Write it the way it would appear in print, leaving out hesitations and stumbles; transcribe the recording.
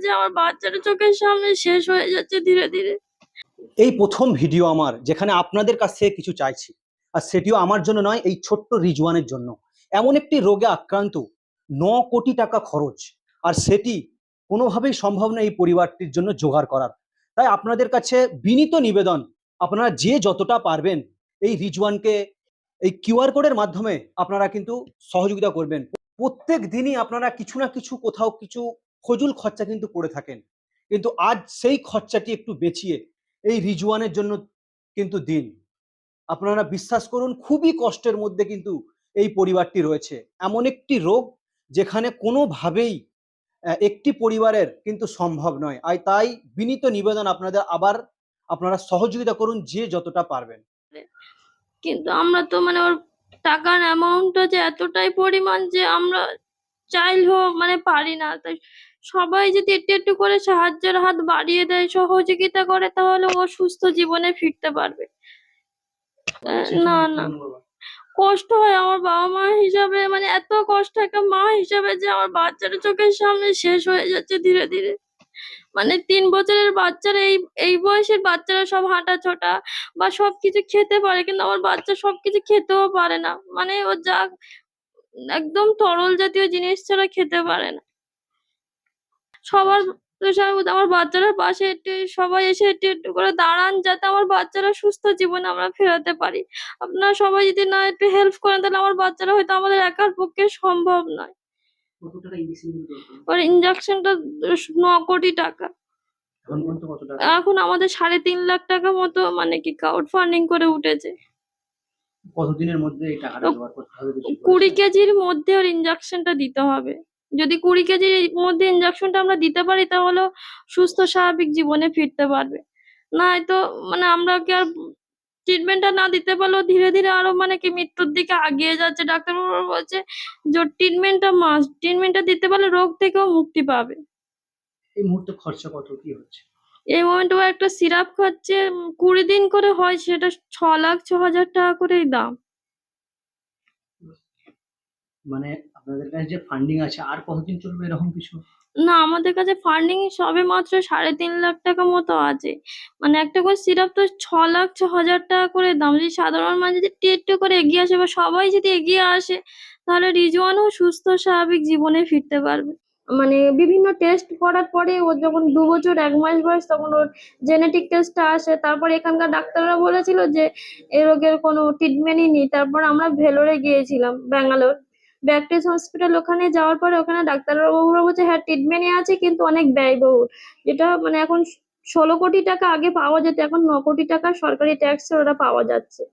যে আমার বাচ্চাটা চোখের সামনে শেষ হয়ে যাচ্ছে ধীরে ধীরে। এই প্রথম ভিডিও আমার যেখানে আপনাদের কাছ থেকে কিছু চাইছি, আর সেটিও আমার জন্য নয়, এই ছোট্ট রিজওয়ানের জন্য। এমন একটি রোগে আক্রান্ত, 9 কোটি টাকা খরচ, আর সেটি কোনোভাবেই সম্ভব নয় এই পরিবারটির জন্য জোগাড় করার। তাই আপনাদের কাছে বিনীত নিবেদন, আপনারা যে যতটা পারবেন এই রিজওয়ানকে এই কিউআর কোডের মাধ্যমে আপনারা কিন্তু সহযোগিতা করবেন। প্রত্যেক দিনই আপনারা কিছু না কিছু কোথাও কিছু ফজুল খরচা কিন্তু করে থাকেন, কিন্তু আজ সেই খরচাটি একটু বেঁচিয়ে এই রিজওয়ানের জন্য কিন্তু দিন। আপনারা বিশ্বাস করুন, খুবই কষ্টের মধ্যে কিন্তু এই পরিবারটি রয়েছে। এমন একটি রোগ যেখানে কোনোভাবেই একটি পরিবারের কিন্তু সম্ভব নয়। আর তাই বিনীত নিবেদন আপনাদের, আবার আপনারা সহযোগিতা করুন যে যতটা পারবেন। কিন্তু আমরা তো মানে ওর টাকার অ্যামাউন্টটা যে এতটাই পরিমাণ যে আমরা চাইলেও মানে পারি না। তাই সবাই যদি একটু একটু করে সাহায্যের হাত বাড়িয়ে দেয়, সহযোগিতা করে, তাহলে ও সুস্থ জীবনে ফিরতে পারবে। না না, কষ্ট হয় আমার বাবা মা হিসাবে, মানে এত কষ্ট একটা মা হিসাবে যে আমার বাচ্চাটা চোখের সামনে শেষ হয়ে যাচ্ছে ধীরে ধীরে। মানে 3 বছরের বাচ্চারা, এই বয়সের বাচ্চারা সব হাঁটা ছোটা বা সবকিছু খেতে পারে, কিন্তু আমার বাচ্চা সবকিছু খেতেও পারে না। মানে ও যা একদম তরল জাতীয় জিনিস ছাড়া খেতে পারে না। সবার আমার বাচ্চাটার পাশে একটু সবাই এসে একটু একটু করে দাঁড়ান, যাতে আমার বাচ্চারা সুস্থ জীবনে আমরা ফেরাতে পারি। আপনারা সবাই যদি না একটু হেল্প করেন, তাহলে আমার বাচ্চারা হয়তো আমাদের একার পক্ষে সম্ভব নয়। ওর ইনজেকশনটা 9 কোটি টাকা। এখন আমাদের 3.5 লাখ টাকা মতো মানে কি ক্রাউড ফান্ডিং করে উঠেছে। কতদিনের মধ্যে এই টাকাটা জোগাড় করতে হবে? 20 কেজির মধ্যে ওর ইনজেকশনটা দিতে হবে। যদি 20 কেজির মধ্যে ইনজেকশনটা আমরা দিতে পারি, তাহলে সুস্থ স্বাভাবিক জীবনে ফিরতে পারবে। নয়তো মানে আমরা কি আর ট্রিটমেন্টটা না দিতে পারলেও ধীরে ধীরে আরো মানে কি মৃত্যুর দিকে আগিয়ে যাচ্ছে। ডাক্তারবাবু বলছে যে ট্রিটমেন্টটা মাস্ট, ট্রিটমেন্টটা দিতে পারলে রোগ থেকেও মুক্তি পাবে। এই মুহূর্তে খরচা কত কি হচ্ছে? এই মোমেন্টে ও একটা সিরাপ খাচ্ছে, 20 দিন করে হয়, সেটা 6,06,000 টাকা করেই দাম। মানে আপনাদের কাছে যে ফান্ডিং আছে, আর কতদিন চলবে এরকম কিছু? না, আমাদের কাছে ফান্ডিং সবে মাত্র 3.5 লাখ টাকা মতো আছে। মানে একটা করে সিরাপ তো 6,06,000 টাকা করে দাম। যদি সাধারণ মানুষ যদি একটু একটু করে এগিয়ে আসে বা সবাই যদি এগিয়ে আসে, তাহলে রিজওয়ানও সুস্থ স্বাভাবিক জীবনে ফিরতে পারবে। মানে বিভিন্ন টেস্ট করার পরে ওর যখন 2 বছর 1 মাস বয়স, তখন ওর জেনেটিক টেস্টটা আসে। তারপরে এখানকার ডাক্তাররা বলেছিল যে এই রোগের কোনো ট্রিটমেন্টই নেই। তারপর আমরা ভেলোরে গিয়েছিলাম, ব্যাঙ্গালোর ব্যাকটেস হসপিটাল। ওখানে যাওয়ার পরে ওখানে ডাক্তারবাবুরা বলছে হ্যাঁ ট্রিটমেন্টই আছে, কিন্তু অনেক ব্যয়বহুল। যেটা মানে এখন 16 কোটি টাকা আগে পাওয়া যেত, এখন 9 কোটি টাকা সরকারি ট্যাক্সে ওরা পাওয়া যাচ্ছে।